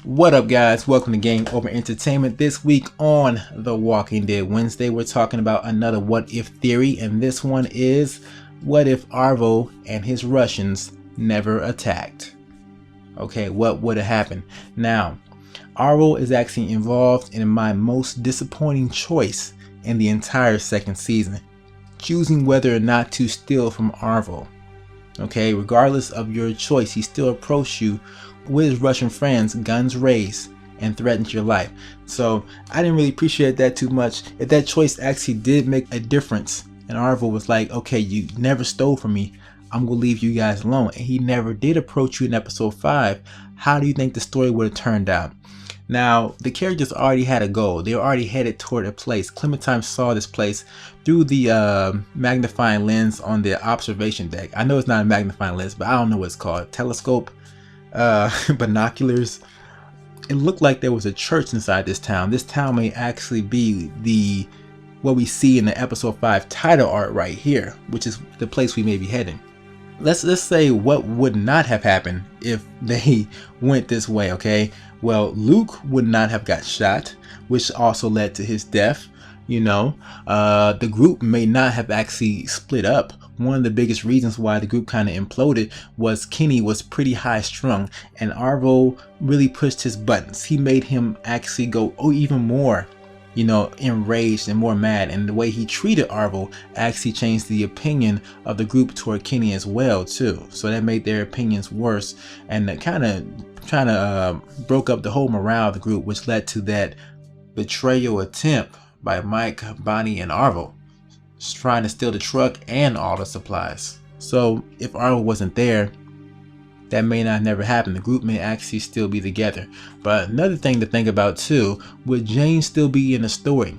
What up, guys? Welcome to Game Over Entertainment. This week on The Walking Dead Wednesday, we're talking about another what if theory, and this one is, what if Arvo and his Russians never attacked? Okay, what would have happened? Now, Arvo is actually involved in my most disappointing choice in the entire second season, choosing whether or not to steal from Arvo. Okay, regardless of your choice, he still approached you with his Russian friends, guns raised, and threatened your life. So I didn't really appreciate that too much. If that choice actually did make a difference, and Arvo was like, okay, you never stole from me, I'm gonna leave you guys alone, and he never did approach you in episode 5, how do you think the story would have turned out? Now, the characters already had a goal. They were already headed toward a place. Clementine saw this place through the magnifying lens on the observation deck. I know it's not a magnifying lens, but I don't know what it's called. Telescope, binoculars. It looked like there was a church inside this town. This town may actually be what we see in the episode 5 title art right here, which is the place we may be heading. Let's say what would not have happened if they went this way, okay? Well, Luke would not have got shot, which also led to his death. You know, the group may not have actually split up. One of the biggest reasons why the group kind of imploded was Kenny was pretty high strung, and Arvo really pushed his buttons. He made him actually go even more, you know, enraged and more mad, and the way he treated Arvo actually changed the opinion of the group toward Kenny as well too. So that made their opinions worse, and that kind of broke up the whole morale of the group, which led to that betrayal attempt by Mike, Bonnie, and Arvo, trying to steal the truck and all the supplies. So if Arvo wasn't there, that may not never happen. The group may actually still be together. But another thing to think about too, would Jane still be in the story?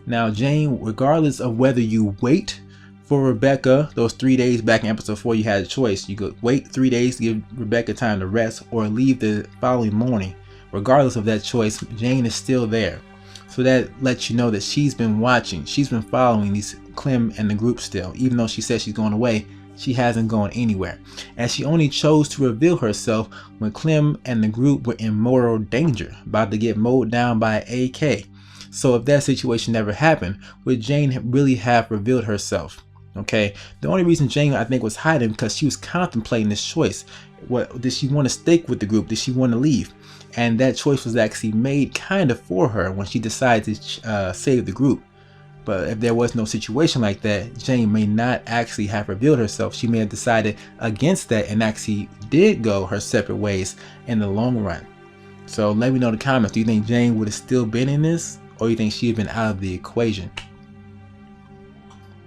Now, Jane, regardless of whether you wait for Rebecca, those 3 days back in episode 4, you had a choice. You could wait 3 days to give Rebecca time to rest, or leave the following morning. Regardless of that choice, Jane is still there. So that lets you know that she's been watching. She's been following these Clem and the group still. Even though she says she's going away, she hasn't gone anywhere. And she only chose to reveal herself when Clem and the group were in mortal danger, about to get mowed down by an AK. So if that situation never happened, would Jane really have revealed herself? Okay, the only reason Jane, I think, was hiding because she was contemplating this choice. What did she want to stick with the group? Did she want to leave? And that choice was actually made kind of for her when she decided to save the group. But if there was no situation like that, Jane may not actually have revealed herself. She may have decided against that and actually did go her separate ways in the long run. So let me know in the comments, do you think Jane would have still been in this, or you think she had been out of the equation?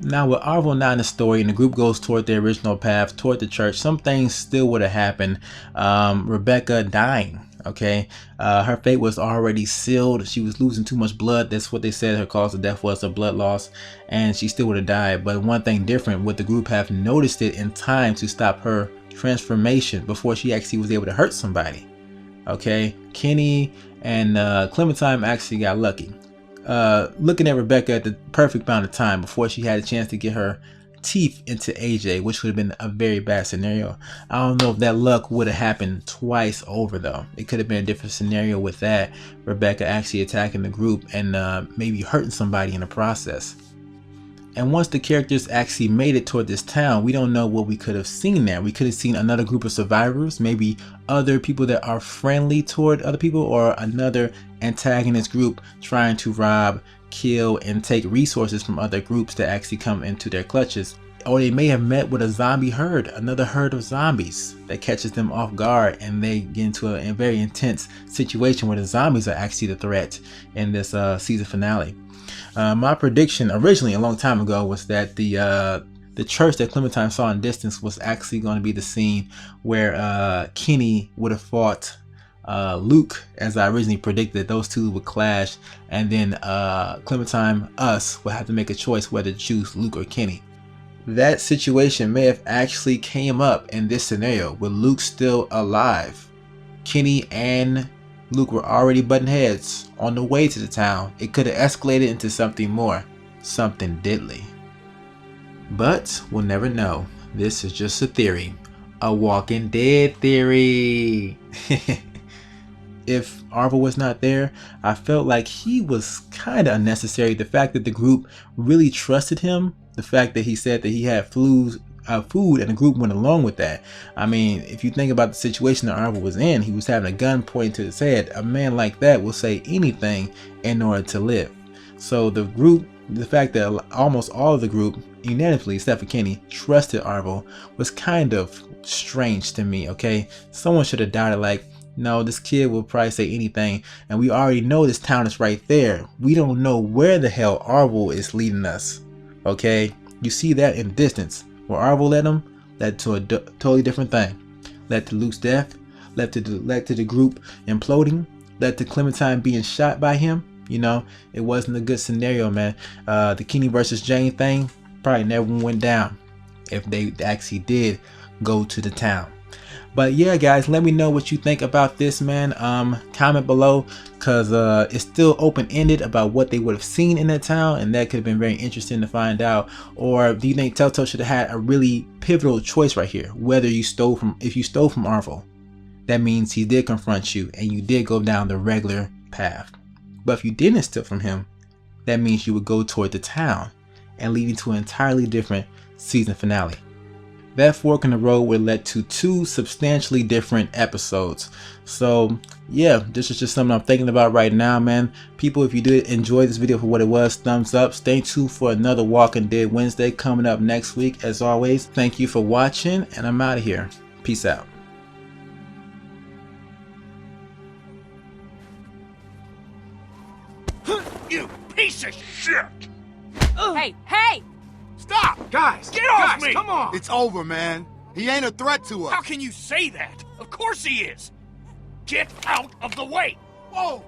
Now, with Arvo not in the story and the group goes toward their original path, toward the church, some things still would have happened. Rebecca dying. Okay, her fate was already sealed. She was losing too much blood. That's what they said her cause of death was, a blood loss, and she still would have died. But one thing different, would the group have noticed it in time to stop her transformation before she actually was able to hurt somebody? Okay, Kenny and Clementine actually got lucky. Looking at Rebecca at the perfect amount of time before she had a chance to get her teeth into AJ, which would have been a very bad scenario. I don't know if that luck would have happened twice over though. It could have been a different scenario with that, Rebecca actually attacking the group and maybe hurting somebody in the process. And once the characters actually made it toward this town, we don't know what we could have seen there. We could have seen another group of survivors, maybe other people that are friendly toward other people, or another antagonist group trying to rob, kill, and take resources from other groups that actually come into their clutches. Or they may have met with a zombie herd, another herd of zombies that catches them off guard, and they get into a very intense situation where the zombies are actually the threat in this season finale. My prediction originally a long time ago was that the church that Clementine saw in distance was actually going to be the scene where Kenny would have fought Luke, as I originally predicted. Those two would clash, and then Clementine, us, would have to make a choice whether to choose Luke or Kenny. That situation may have actually came up in this scenario with Luke still alive. Kenny and Luke were already butting heads on the way to the town. It could have escalated into something more, something deadly. But we'll never know. This is just a theory, a Walking Dead theory. if Arvo was not there. I felt like he was kind of unnecessary. The fact that the group really trusted him, the fact that he said that he had food and the group went along with that. I mean, if you think about the situation that Arvo was in, he was having a gun pointed to his head. A man like that will say anything in order to live. So the group, the fact that almost all of the group unanimously, except for Kenny, trusted Arvo was kind of strange to me. Okay, someone should have doubted, like, no, this kid will probably say anything, and we already know this town is right there. We don't know where the hell Arvo is leading us. Okay, you see that in the distance. Where Arvo led him led to a totally different thing. Led to Luke's death, led to the group imploding, led to Clementine being shot by him. You know, it wasn't a good scenario, man. The Kenny versus Jane thing probably never went down if they actually did go to the town. But yeah, guys, let me know what you think about this, man. Comment below, because it's still open-ended about what they would have seen in that town, and that could have been very interesting to find out. Or do you think Telltale should have had a really pivotal choice right here? Whether you stole from, if you stole from Arvo, that means he did confront you and you did go down the regular path. But if you didn't steal from him, that means you would go toward the town and leading to an entirely different season finale. That fork in the road would lead to 2 substantially different episodes. So yeah, this is just something I'm thinking about right now, man. People, if you did enjoy this video for what it was, thumbs up. Stay tuned for another Walking Dead Wednesday coming up next week. As always, thank you for watching, and I'm out of here. Peace out. You piece of shit! Hey, hey! Stop! Guys, Get off me! Come on! It's over, man. He ain't a threat to us. How can you say that? Of course he is! Get out of the way! Whoa!